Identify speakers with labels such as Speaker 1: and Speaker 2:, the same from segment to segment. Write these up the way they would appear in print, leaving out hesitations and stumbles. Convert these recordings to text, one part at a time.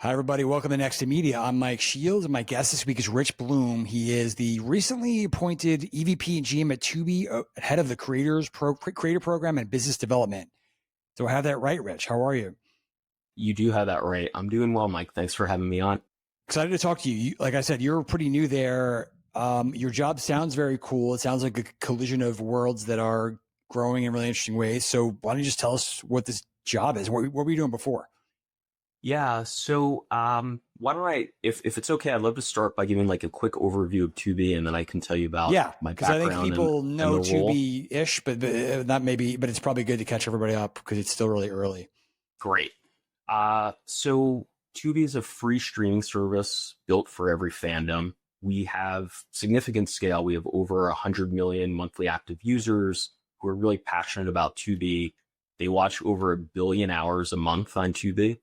Speaker 1: Hi, everybody. Welcome to Next to Media. I'm Mike Shields, and my guest this week is Rich Bloom. He is the recently appointed EVP and GM at Tubi, head of the Creator Program and Business Development. Do I have that right, Rich? How are you?
Speaker 2: You do have that right. I'm doing well, Mike. Thanks for having me on.
Speaker 1: Excited to talk to you. Like I said, you're pretty new there. Your job sounds very cool. It sounds like a collision of worlds that are growing in really interesting ways. So why don't you just tell us what this job is? What were you doing before?
Speaker 2: Yeah, so why don't if it's okay, I'd love to start by giving like a quick overview of Tubi, and then I can tell you about
Speaker 1: Yeah,
Speaker 2: my
Speaker 1: because I think
Speaker 2: background
Speaker 1: people
Speaker 2: and
Speaker 1: know
Speaker 2: the role.
Speaker 1: Tubi-ish, but not maybe. But it's probably good to catch everybody up because it's still really early.
Speaker 2: Great. So Tubi is a free streaming service built for every fandom. We have significant scale. We have over 100 million monthly active users who are really passionate about Tubi. They watch over 1 billion hours a month on Tubi.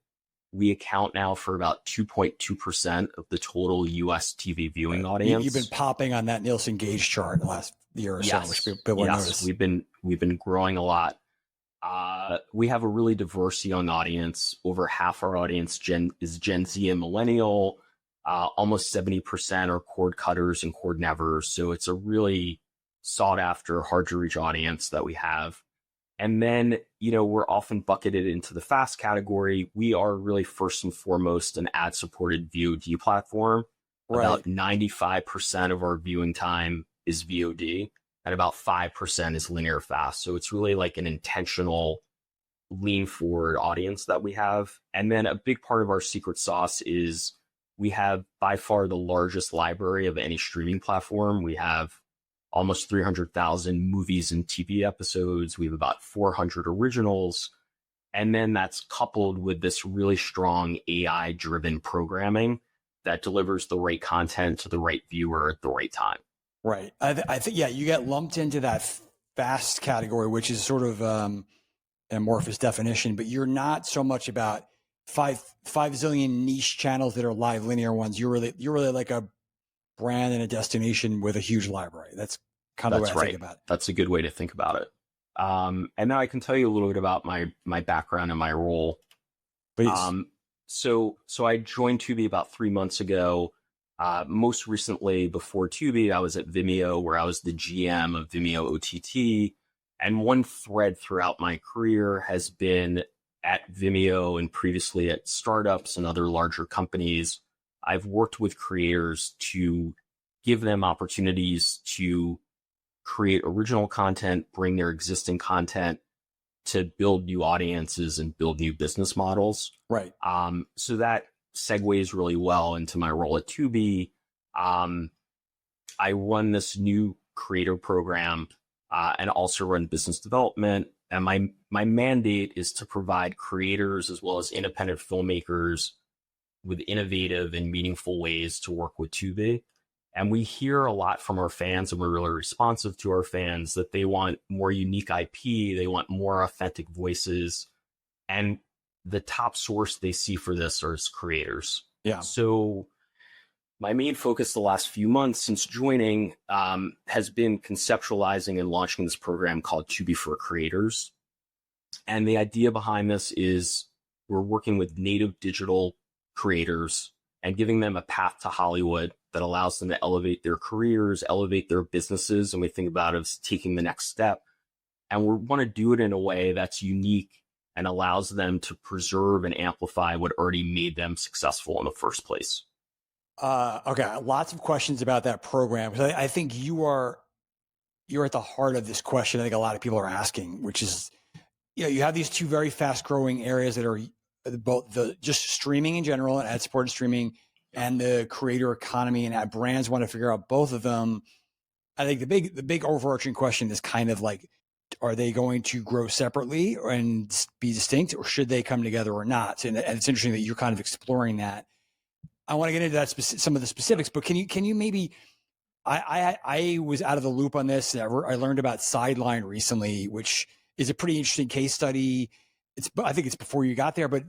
Speaker 2: We account now for about 2.2% of the total US TV viewing audience.
Speaker 1: You've been popping on that Nielsen Gauge chart the last year or so, which people notice.
Speaker 2: We've been growing a lot. We have a really diverse young audience. Over half our audience is Gen Z and millennial. Almost 70% are cord cutters and cord nevers. So it's a really sought after, hard to reach audience that we have. And then, we're often bucketed into the fast category. We are really first and foremost an ad-supported VOD platform.
Speaker 1: Right.
Speaker 2: About 95% of our viewing time is VOD, and about 5% is linear fast. So it's really like an intentional lean forward audience that we have. And then a big part of our secret sauce is we have by far the largest library of any streaming platform. We have almost 300,000 movies and TV episodes. We have about 400 originals. And then that's coupled with this really strong AI-driven programming that delivers the right content to the right viewer at the right time.
Speaker 1: Right. I think, yeah, you get lumped into that fast category, which is sort of an amorphous definition, but you're not so much about five zillion niche channels that are live linear ones. You're really like a brand and a destination with a huge library. That's kind of the way I think about it.
Speaker 2: That's a good way to think about it. And now I can tell you a little bit about my background and my role.
Speaker 1: Please.
Speaker 2: So I joined Tubi about 3 months ago. Most recently, before Tubi, I was at Vimeo, where I was the GM of Vimeo OTT. And one thread throughout my career has been at Vimeo and previously at startups and other larger companies. I've worked with creators to give them opportunities to create original content, bring their existing content to build new audiences and build new business models.
Speaker 1: Right.
Speaker 2: So that segues really well into my role at Tubi. I run this new creator program and also run business development. And my mandate is to provide creators as well as independent filmmakers with innovative and meaningful ways to work with Tubi. And we hear a lot from our fans, and we're really responsive to our fans that they want more unique IP, they want more authentic voices. And the top source they see for this are creators.
Speaker 1: Yeah.
Speaker 2: So my main focus the last few months since joining has been conceptualizing and launching this program called Tubi For Creators. And the idea behind this is we're working with native digital creators and giving them a path to Hollywood that allows them to elevate their careers, elevate their businesses. And we think about it as taking the next step. And we want to do it in a way that's unique and allows them to preserve and amplify what already made them successful in the first place.
Speaker 1: Okay. Lots of questions about that program. I think you're at the heart of this question. I think a lot of people are asking, which is, you have these two very fast growing areas that are both the just streaming in general and ad supported streaming and the creator economy, and brands want to figure out both of them. I think the big overarching question is kind of like, are they going to grow separately and be distinct, or should they come together or not? And it's interesting that you're kind of exploring that. I want to get into that some of the specifics, but can you maybe? I was out of the loop on this. I learned about Sideline recently, which is a pretty interesting case study. I think it's before you got there, but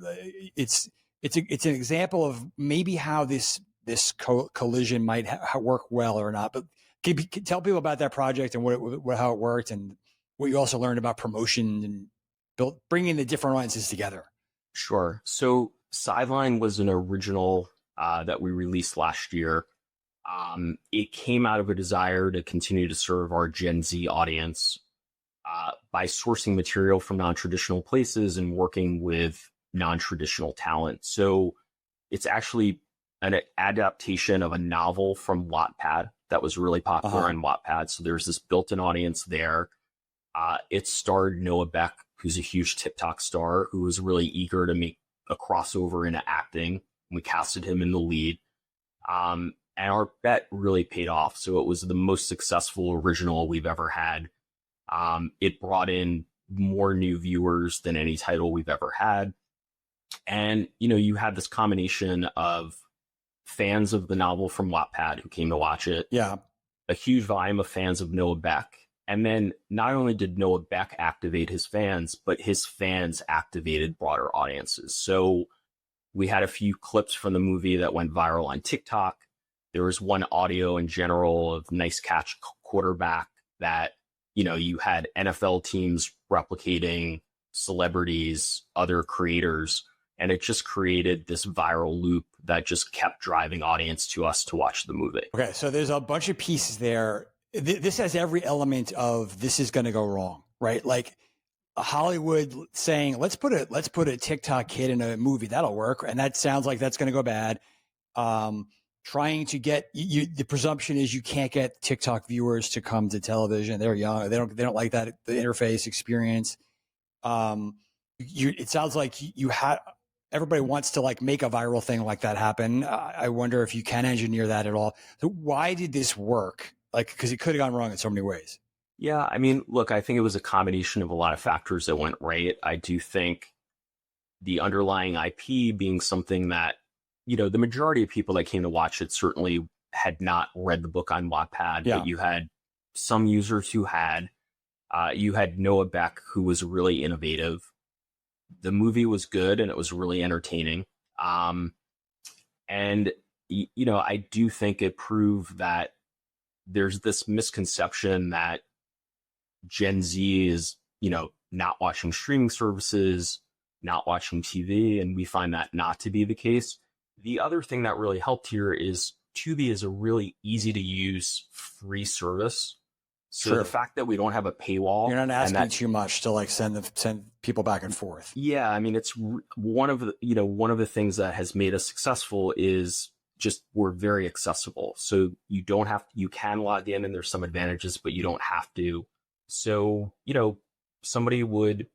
Speaker 1: it's an example of maybe how this collision might work well or not. But can you tell people about that project and how it worked, and what you also learned about promotion and bringing the different audiences together?
Speaker 2: Sure. So Sideline was an original that we released last year. It came out of a desire to continue to serve our Gen Z audience by sourcing material from non-traditional places and working with non-traditional talent. So it's actually an adaptation of a novel from Wattpad that was really popular on Wattpad. So there's this built-in audience there. It starred Noah Beck, who's a huge TikTok star, who was really eager to make a crossover into acting. We casted him in the lead. And our bet really paid off. So it was the most successful original we've ever had. It brought in more new viewers than any title we've ever had. And, you had this combination of fans of the novel from Wattpad who came to watch it.
Speaker 1: Yeah.
Speaker 2: A huge volume of fans of Noah Beck. And then not only did Noah Beck activate his fans, but his fans activated broader audiences. So we had a few clips from the movie that went viral on TikTok. There was one audio in general of nice catch quarterback that, you had NFL teams replicating celebrities, other creators, and it just created this viral loop that just kept driving audience to us to watch the movie.
Speaker 1: Okay, so there's a bunch of pieces there. This has every element of this is going to go wrong, right? Like Hollywood saying, let's put a TikTok kid in a movie, that'll work, and that sounds like that's going to go bad. Trying to get the presumption is you can't get TikTok viewers to come to television. They're young. They don't like that, the interface experience. It sounds like everybody wants to like make a viral thing like that happen. I wonder if you can engineer that at all. So why did this work? Like, because it could have gone wrong in so many ways.
Speaker 2: Yeah, I mean, look, I think it was a combination of a lot of factors that went right. I do think the underlying IP being something that, the majority of people that came to watch it certainly had not read the book on Wattpad, but you had some users who had. You had Noah Beck, who was really innovative. The movie was good and it was really entertaining. And, I do think it proved that there's this misconception that Gen Z is, not watching streaming services, not watching TV, and we find that not to be the case. The other thing that really helped here is Tubi is a really easy to use free service. So the fact that we don't have a paywall,
Speaker 1: you're not asking too much to like send people back and forth.
Speaker 2: Yeah, I mean, it's one of the things that has made us successful is just we're very accessible. So you can log in and there's some advantages, but you don't have to. So, somebody would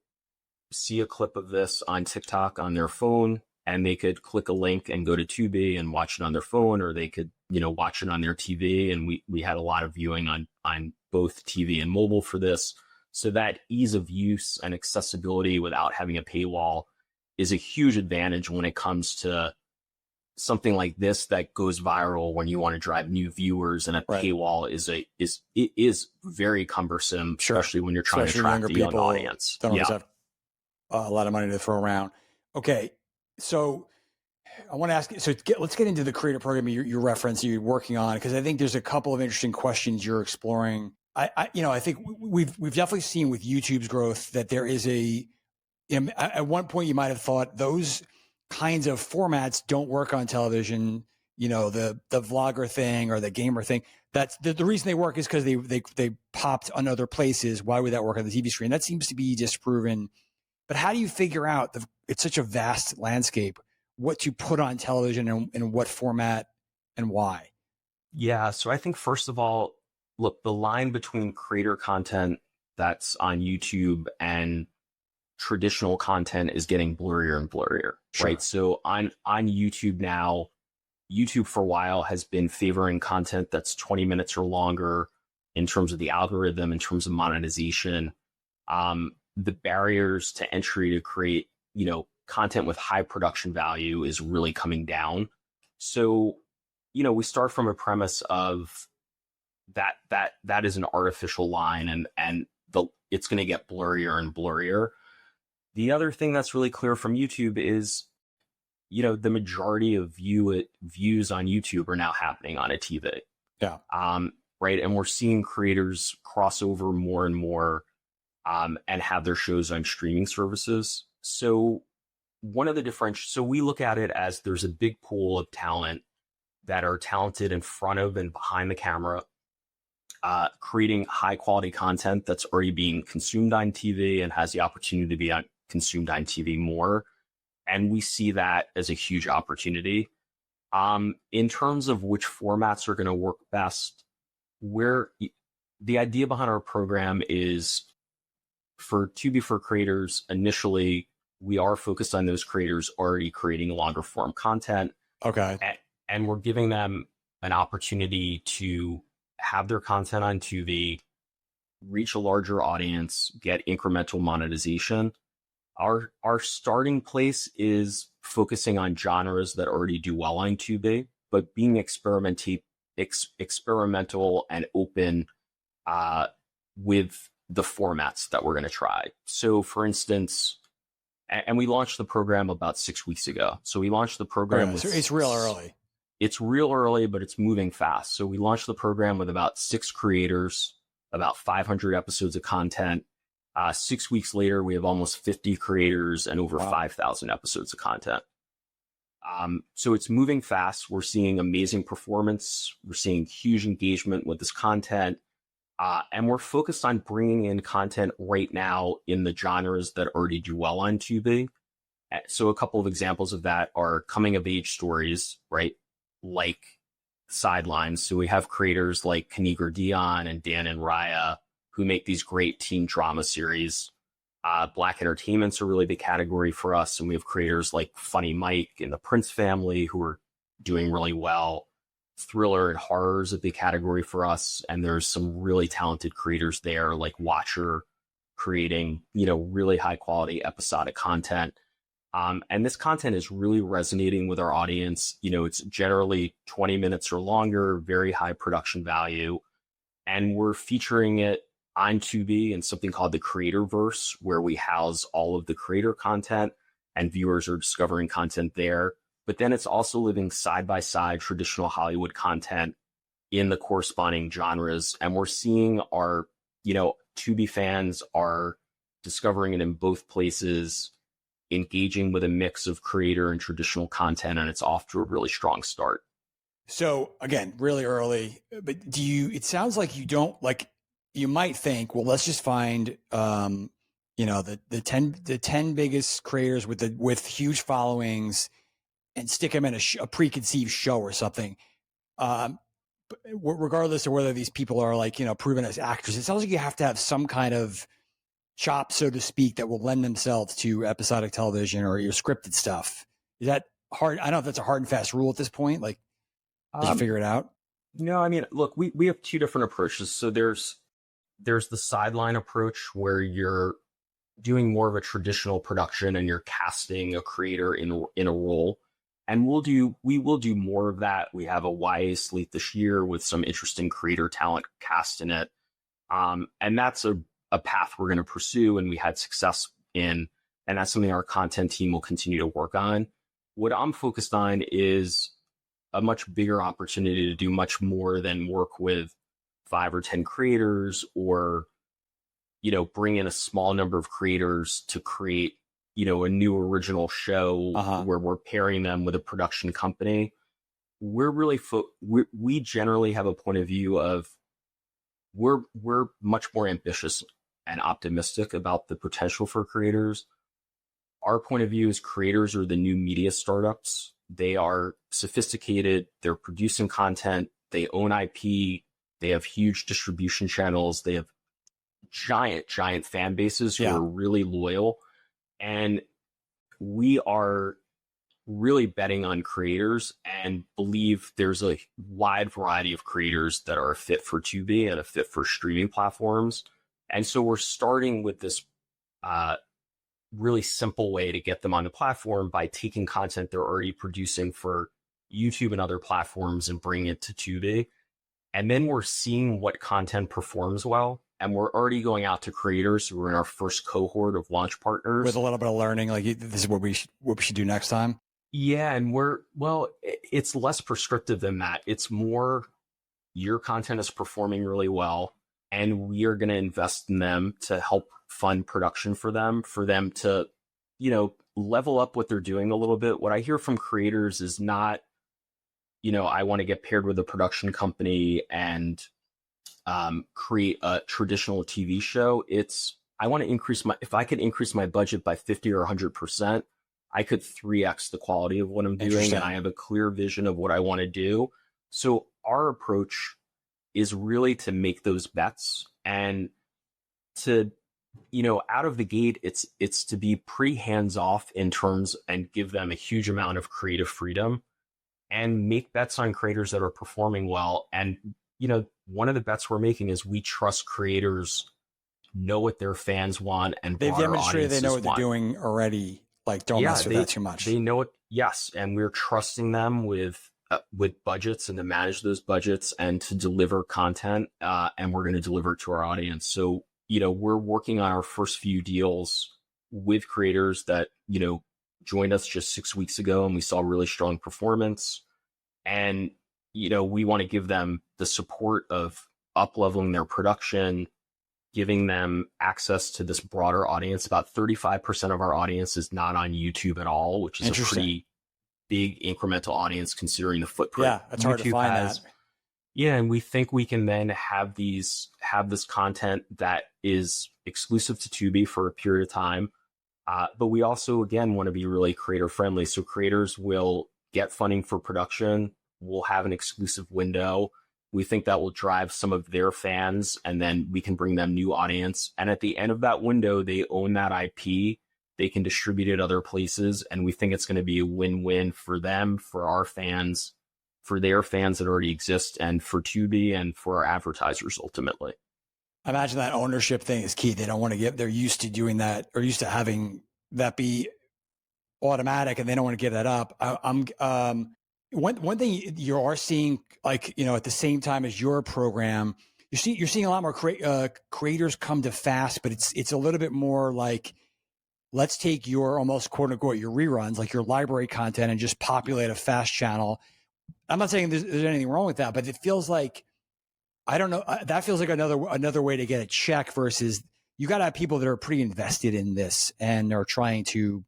Speaker 2: see a clip of this on TikTok on their phone and they could click a link and go to Tubi and watch it on their phone, or they could, watch it on their TV. And we had a lot of viewing on both TV and mobile for this. So that ease of use and accessibility without having a paywall is a huge advantage when it comes to something like this that goes viral when you want to drive new viewers, and a paywall is very cumbersome, especially when you're trying to attract a young audience.
Speaker 1: Don't always have a lot of money to throw around. Okay, so I want to ask. So let's get into the creator program you reference you're working on, because I think there's a couple of interesting questions you're exploring. I think we've definitely seen with YouTube's growth that there is at one point you might have thought those kinds of formats don't work on television, the vlogger thing or the gamer thing. That's the reason they work is because they popped on other places. Why would that work on the TV screen? That seems to be disproven. But how do you figure out it's such a vast landscape, what to put on television and what format and why?
Speaker 2: Yeah. So I think first of all, look, the line between creator content that's on YouTube and traditional content is getting blurrier and blurrier, right? So on YouTube now, YouTube for a while has been favoring content that's 20 minutes or longer in terms of the algorithm, in terms of monetization. The barriers to entry to create, content with high production value is really coming down. So, we start from a premise of that is an artificial line, and it's going to get blurrier and blurrier. The other thing that's really clear from YouTube is, the majority of views on YouTube are now happening on a TV.
Speaker 1: Yeah.
Speaker 2: Right. And we're seeing creators cross over more and more, and have their shows on streaming services. So, one of the so we look at it as there's a big pool of talent that are talented in front of and behind the camera, creating high quality content that's already being consumed on TV and has the opportunity to be consumed on TV more. And we see that as a huge opportunity. In terms of which formats are going to work best, the idea behind our program is for Tubi for Creators. Initially, we are focused on those creators already creating longer form content.
Speaker 1: Okay.
Speaker 2: And we're giving them an opportunity to have their content on Tubi, reach a larger audience, get incremental monetization. Our starting place is focusing on genres that already do well on Tubi, but being experimental and open with the formats that we're going to try. So, for instance, and we launched the program about 6 weeks ago. So we launched the program.
Speaker 1: So it's real early.
Speaker 2: It's real early, but it's moving fast. So we launched the program with about 6 creators, about 500 episodes of content. 6 weeks later, we have almost 50 creators and over 5,000 episodes of content. So it's moving fast. We're seeing amazing performance. We're seeing huge engagement with this content. And we're focused on bringing in content right now in the genres that already do well on Tubi. So a couple of examples of that are coming of age stories, right? Like Sidelines. So we have creators like Kanigar Dion and Dan and Raya who make these great teen drama series. Black entertainment's a really big category for us. And we have creators like Funny Mike and the Prince family who are doing really well. Thriller and horror is a big category for us. And there's some really talented creators there like Watcher creating, really high quality episodic content. And this content is really resonating with our audience. It's generally 20 minutes or longer, very high production value. And we're featuring it on Tubi in something called the Creatorverse, where we house all of the creator content and viewers are discovering content there. But then it's also living side by side traditional Hollywood content in the corresponding genres. And we're seeing our, Tubi fans are discovering it in both places, engaging with a mix of creator and traditional content, and it's off to a really strong start.
Speaker 1: So again, really early, but it sounds like you don't you might think, well, let's just find, the 10 biggest creators with huge followings and stick them in a preconceived show or something. Regardless of whether these people are proven as actors, it sounds like you have to have some kind of chop, so to speak, that will lend themselves to episodic television or your scripted stuff. Is that hard? I don't know if that's a hard and fast rule at this point. Did you figure it out?
Speaker 2: No, I mean, look, we have 2 different approaches. So there's the sideline approach where you're doing more of a traditional production and you're casting a creator in a role. And we will do more of that. We have a YA slate this year with some interesting creator talent cast in it. And that's a path we're going to pursue and we had success in, and that's something our content team will continue to work on. What I'm focused on is a much bigger opportunity to do much more than work with 5 or 10 creators or, bring in a small number of creators to create, a new original show where we're pairing them with a production company. We're really, we generally have a point of view of we're much more ambitious and optimistic about the potential for creators. Our point of view is creators are the new media startups. They are sophisticated. They're producing content. They own IP. They have huge distribution channels. They have giant fan bases who are really loyal. And we are really betting on creators and believe there's a wide variety of creators that are a fit for Tubi and a fit for streaming platforms. And so we're starting with this really simple way to get them on the platform by taking content they're already producing for YouTube and other platforms and bringing it to Tubi. And then we're seeing what content performs well. And we're already going out to creators who are in our first cohort of launch partners. With
Speaker 1: a little bit of learning, this is what we should do next time.
Speaker 2: Yeah, and it's less prescriptive than that. It's more your content is performing really well, and we are going to invest in them to help fund production for them to, level up what they're doing a little bit. What I hear from creators is not, I want to get paired with a production company and create a traditional TV show. It's, I want to if I could increase my budget by 50 or 100%, I could 3x the quality of what I'm doing. And I have a clear vision of what I want to do. So our approach is really to make those bets and to, out of the gate, it's to be pretty hands off in terms and give them a huge amount of creative freedom and make bets on creators that are performing well. And, one of the bets we're making is we trust creators know what their fans want and
Speaker 1: they've demonstrated they know what they're doing already. Like, don't mess with that too much.
Speaker 2: They know it. Yes. And we're trusting them with budgets and to manage those budgets and to deliver content. And we're going to deliver it to our audience. So, we're working on our first few deals with creators that, joined us just 6 weeks ago, and we saw really strong performance. And, we want to give them the support of up-leveling their production, giving them access to this broader audience. About 35% of our audience is not on YouTube at all, which is a pretty big incremental audience considering the footprint.
Speaker 1: Yeah, it's hard to find that.
Speaker 2: Yeah, and we think we can then have this content that is exclusive to Tubi for a period of time. But we also, again, want to be really creator friendly. So creators will get funding for production. We'll have an exclusive window. We think that will drive some of their fans, and then we can bring them new audience. And at the end of that window, they own that IP. They can distribute it other places. And we think it's going to be a win-win for them, for our fans, for their fans that already exist, and for Tubi and for our advertisers ultimately.
Speaker 1: I imagine that ownership thing is key. They don't want to they're used to doing that or used to having that be automatic, and they don't want to give that up. One thing you are seeing, like, at the same time as your program, you're seeing a lot more creators come to fast, but it's a little bit more like, let's take your almost quote unquote your reruns, like your library content, and just populate a fast channel. I'm not saying there's anything wrong with that, but it feels like, I don't know, that feels like another way to get a check versus you got to have people that are pretty invested in this and are trying to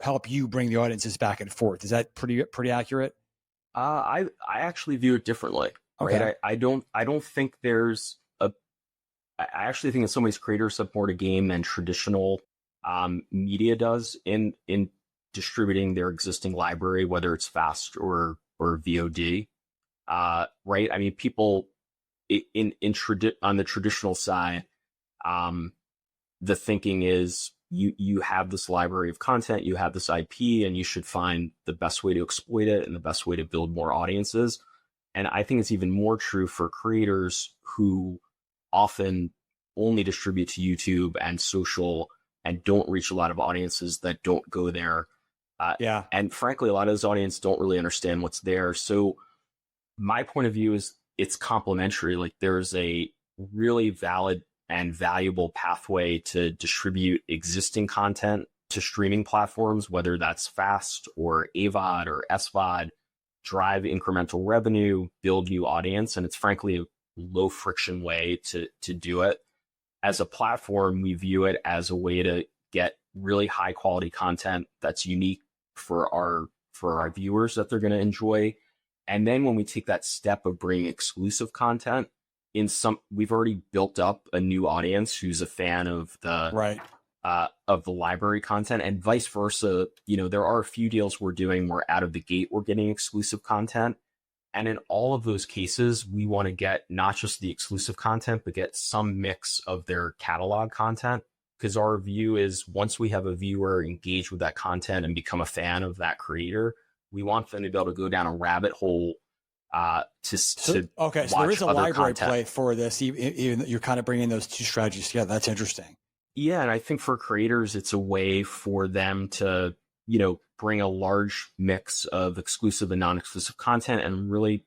Speaker 1: help you bring the audiences back and forth. Is that pretty accurate?
Speaker 2: I actually view it differently. Okay. Right? I don't think there's I actually think in some ways creators have more to gain than traditional media does in distributing their existing library, whether it's fast or VOD. Right? I mean, people on the traditional side, the thinking is you have this library of content, you have this IP, and you should find the best way to exploit it and the best way to build more audiences. And I think it's even more true for creators who often only distribute to YouTube and social and don't reach a lot of audiences that don't go there. And frankly, a lot of those audiences don't really understand what's there. So my point of view is it's complementary. Like, there's a really valid and valuable pathway to distribute existing content to streaming platforms, whether that's fast or AVOD or SVOD, drive incremental revenue, build new audience. And it's frankly a low friction way to do it. As a platform, we view it as a way to get really high quality content that's unique for our viewers that they're going to enjoy. And then when we take that step of bringing exclusive content, we've already built up a new audience who's a fan of the library content, and vice versa. There are a few deals we're doing where out of the gate we're getting exclusive content, and in all of those cases, we want to get not just the exclusive content, but get some mix of their catalog content. Because our view is once we have a viewer engage with that content and become a fan of that creator, we want them to be able to go down a rabbit hole. So there is a library play for this. Even you're kind of bringing those two strategies together. That's interesting. Yeah, and I think for creators, it's a way for them to, bring a large mix of exclusive and non-exclusive content and really,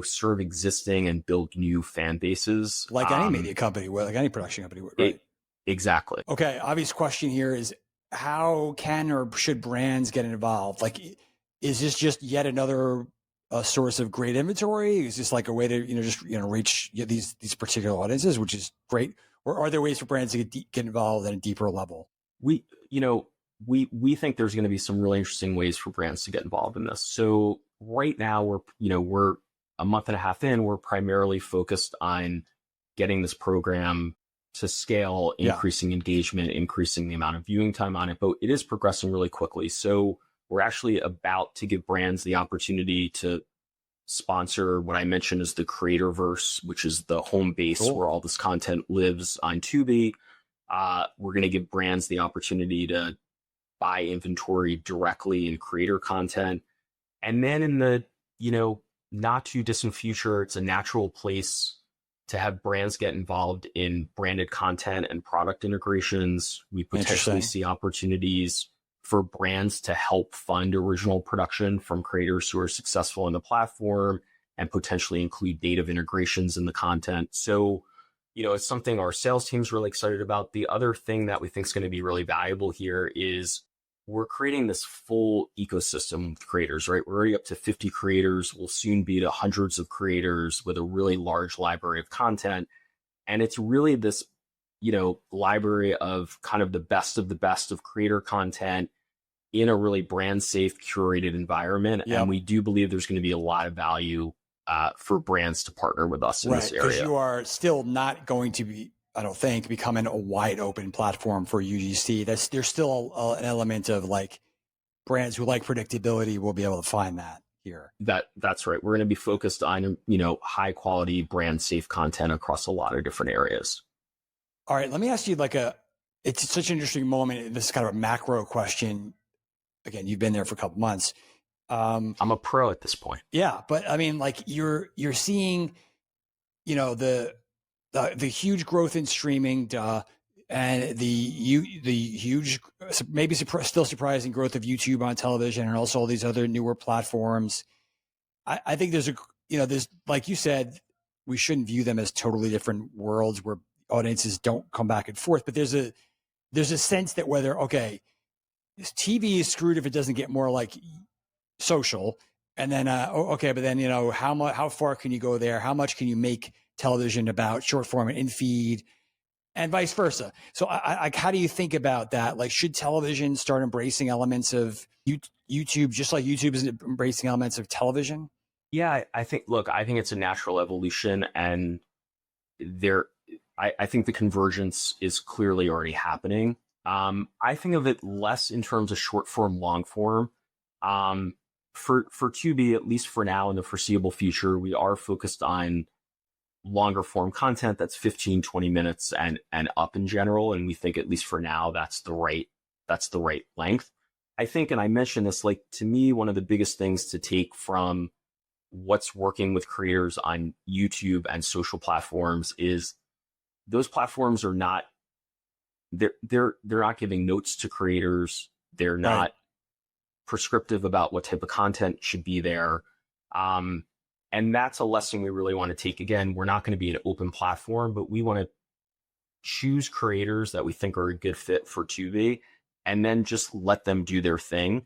Speaker 2: serve existing and build new fan bases.
Speaker 1: Like any media company would, like any production company would, right?
Speaker 2: Exactly.
Speaker 1: Okay, obvious question here is, how can or should brands get involved? Like, is this just yet another source of great inventory? Is this like a way to reach these particular audiences, which is great? Or are there ways for brands to get involved at a deeper level?
Speaker 2: we think there's going to be some really interesting ways for brands to get involved in this. So right now we're a month and a half in, we're primarily focused on getting this program to scale, increasing engagement, increasing the amount of viewing time on it, but it is progressing really quickly. So we're actually about to give brands the opportunity to sponsor what I mentioned as the Creatorverse, which is the home base where all this content lives on Tubi. We're going to give brands the opportunity to buy inventory directly in creator content. And then in the, not too distant future, it's a natural place to have brands get involved in branded content and product integrations. We potentially see opportunities for brands to help fund original production from creators who are successful in the platform and potentially include native integrations in the content. So, it's something our sales team's really excited about. The other thing that we think is going to be really valuable here is we're creating this full ecosystem with creators, right? We're already up to 50 creators. We'll soon be to hundreds of creators with a really large library of content. And it's really this, library of kind of the best of creator content in a really brand safe, curated environment. Yep. And we do believe there's going to be a lot of value for brands to partner with us in this area.
Speaker 1: Because you are still not going to be, I don't think, becoming a wide open platform for UGC. There's still an element of like brands who like predictability will be able to find that here.
Speaker 2: That's right. We're going to be focused on, high quality brand safe content across a lot of different areas.
Speaker 1: All right. Let me ask you it's such an interesting moment. This is kind of a macro question. Again, you've been there for a couple months.
Speaker 2: I'm a pro at this point.
Speaker 1: Yeah. But I mean, like you're seeing, the huge growth in streaming, and the huge, maybe still surprising growth of YouTube on television, and also all these other newer platforms. I think there's like you said, we shouldn't view them as totally different worlds where audiences don't come back and forth. But there's a sense that whether TV is screwed if it doesn't get more like social, and then but then how far can you go there? How much can you make television about short form and in feed, and vice versa? So how do you think about that? Like, should television start embracing elements of YouTube just like YouTube is embracing elements of television?
Speaker 2: Yeah, I think it's a natural evolution, and I think the convergence is clearly already happening. I think of it less in terms of short form, long form. For Tubi, at least for now in the foreseeable future, we are focused on longer form content that's 15, 20 minutes and up in general. And we think, at least for now, that's the right length. I think, and I mentioned this, like, to me, one of the biggest things to take from what's working with creators on YouTube and social platforms is those platforms are not, they're not giving notes to creators. They're not prescriptive about what type of content should be there. And that's a lesson we really want to take. Again, we're not going to be an open platform, but we want to choose creators that we think are a good fit for Tubi, and then just let them do their thing,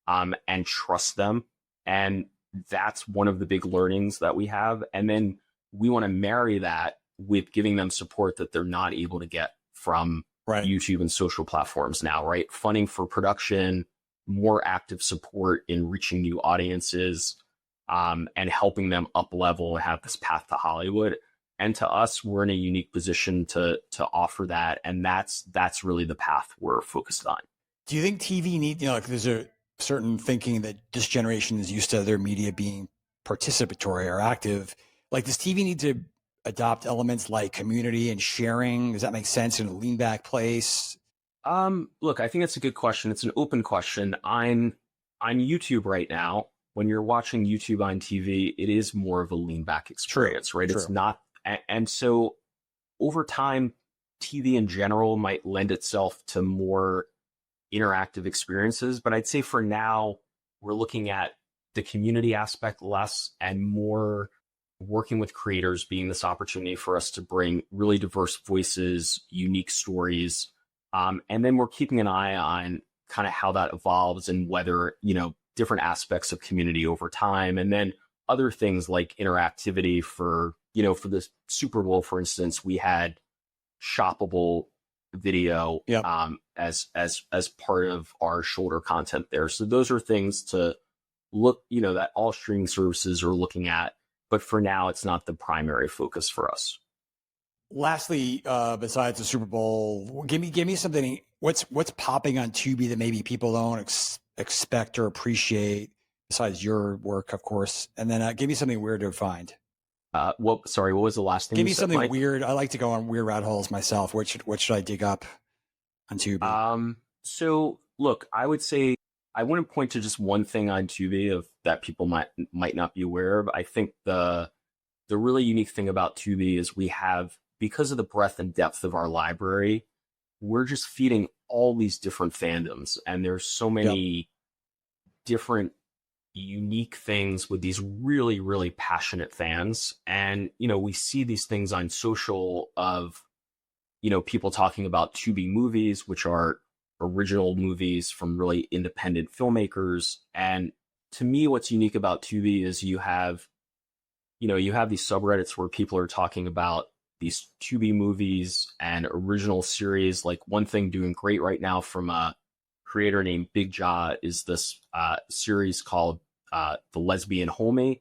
Speaker 2: and trust them. And that's one of the big learnings that we have. And then we want to marry that with giving them support that they're not able to get from YouTube and social platforms now, right? Funding for production, more active support in reaching new audiences, and helping them up level and have this path to Hollywood. And to us, we're in a unique position to offer that. And that's really the path we're focused on.
Speaker 1: Do you think TV there's a certain thinking that this generation is used to their media being participatory or active. Like, does TV need to adopt elements like community and sharing? Does that make sense in a lean back place?
Speaker 2: Look, I think it's a good question. It's an open question. On YouTube right now, when you're watching YouTube on TV, it is more of a lean back experience, right? True. It's not. And so over time, TV in general might lend itself to more interactive experiences. But I'd say for now, we're looking at the community aspect less and more working with creators being this opportunity for us to bring really diverse voices, unique stories. And then we're keeping an eye on kind of how that evolves and whether, different aspects of community over time. And then other things like interactivity for the Super Bowl, for instance, we had shoppable video
Speaker 1: Yep.
Speaker 2: as part of our shoulder content there. So those are things to look, that all streaming services are looking at. But for now, it's not the primary focus for us.
Speaker 1: Lastly, besides the Super Bowl, give me something. What's popping on Tubi that maybe people don't expect or appreciate besides your work, of course, and then give me something weird to find.
Speaker 2: What was the last thing?
Speaker 1: Give me
Speaker 2: you said,
Speaker 1: something
Speaker 2: Mike?
Speaker 1: weird. I like to go on weird rat holes myself. What should I dig up on Tubi?
Speaker 2: So look, I would say I wouldn't point to just one thing on Tubi that people might not be aware of. I think the really unique thing about Tubi is we have, because of the breadth and depth of our library, we're just feeding all these different fandoms, and there's so many different unique things with these really, really passionate fans. And, we see these things on social of, people talking about Tubi movies, which are original movies from really independent filmmakers. And to me, what's unique about Tubi is you have these subreddits where people are talking about these Tubi movies and original series. Like, one thing doing great right now from a creator named Big Jaw is this series called The Lesbian Homie.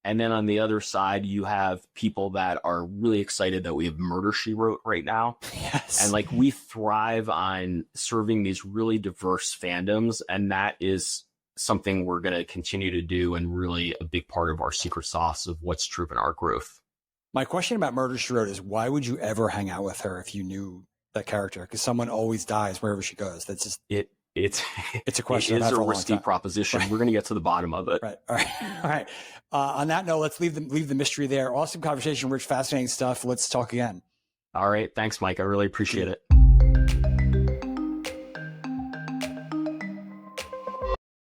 Speaker 2: And then on the other side, you have people that are really excited that we have Murder, She Wrote right now.
Speaker 1: Yes.
Speaker 2: And we thrive on serving these really diverse fandoms. And that is something we're going to continue to do, and really a big part of our secret sauce of what's driven our growth.
Speaker 1: My question about Murder, She Wrote is, why would you ever hang out with her if you knew that character? Because someone always dies wherever she goes. That's just
Speaker 2: it's
Speaker 1: a question.
Speaker 2: It is
Speaker 1: I've had for
Speaker 2: a
Speaker 1: long
Speaker 2: risky
Speaker 1: time.
Speaker 2: proposition. Right. We're going to get to the bottom of it.
Speaker 1: Right. All right. All right. On that note, let's leave the mystery there. Awesome conversation, Rich. Fascinating stuff. Let's talk again.
Speaker 2: All right. Thanks, Mike. I really appreciate it.